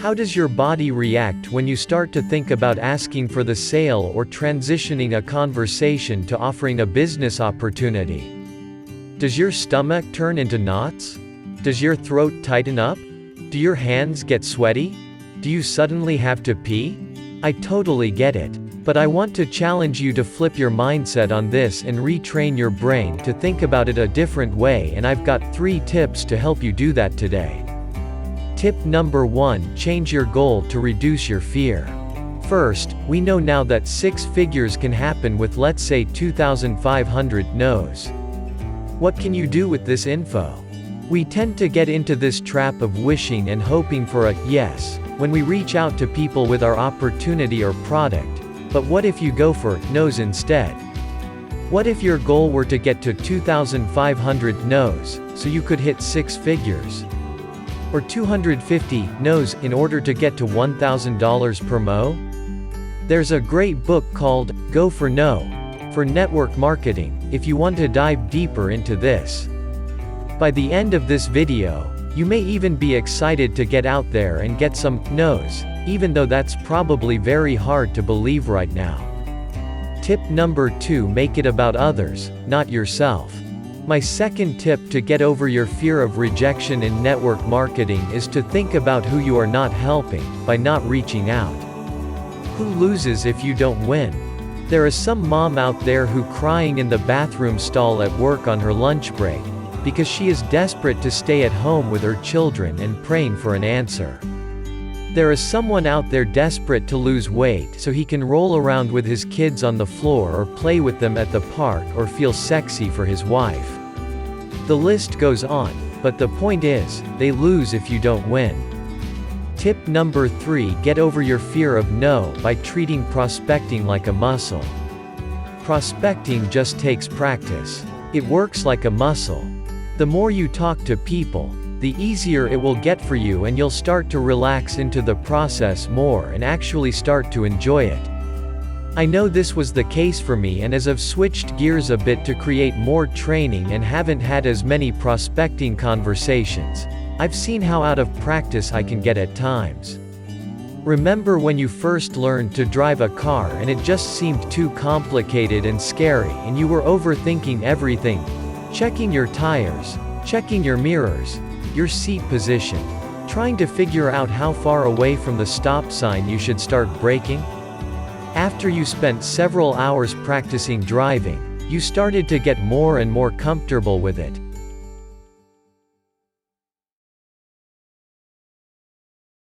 How does your body react when you start to think about asking for the sale or transitioning a conversation to offering a business opportunity? Does your stomach turn into knots? Does your throat tighten up? Do your hands get sweaty? Do you suddenly have to pee? I totally get it. But I want to challenge you to flip your mindset on this and retrain your brain to think about it a different way, and I've got 3 tips to help you do that today. Tip number 1: change your goal to reduce your fear. First, we know now that 6 figures can happen with, let's say, 2,500 no's. What can you do with this info? We tend to get into this trap of wishing and hoping for a yes when we reach out to people with our opportunity or product. But what if you go for no's instead? What if your goal were to get to 2,500 no's, so you could hit 6 figures? Or 250 no's in order to get to $1,000 per mo? There's a great book called Go for No for network marketing, if you want to dive deeper into this. By the end of this video, you may even be excited to get out there and get some no's, even though that's probably very hard to believe right now. Tip number 2: make it about others, not yourself. My second tip to get over your fear of rejection in network marketing is to think about who you are not helping by not reaching out. Who loses if you don't win? There is some mom out there who crying in the bathroom stall at work on her lunch break, because she is desperate to stay at home with her children and praying for an answer. There is someone out there desperate to lose weight so he can roll around with his kids on the floor or play with them at the park or feel sexy for his wife. The list goes on, but the point is, they lose if you don't win. Tip number 3: get over your fear of no by treating prospecting like a muscle. Prospecting just takes practice. It works like a muscle. The more you talk to people, the easier it will get for you, and you'll start to relax into the process more and actually start to enjoy it. I know this was the case for me, and as I've switched gears a bit to create more training and haven't had as many prospecting conversations, I've seen how out of practice I can get at times. Remember when you first learned to drive a car and it just seemed too complicated and scary and you were overthinking everything? Checking your tires, checking your mirrors, your seat position, trying to figure out how far away from the stop sign you should start braking? After you spent several hours practicing driving, you started to get more and more comfortable with it,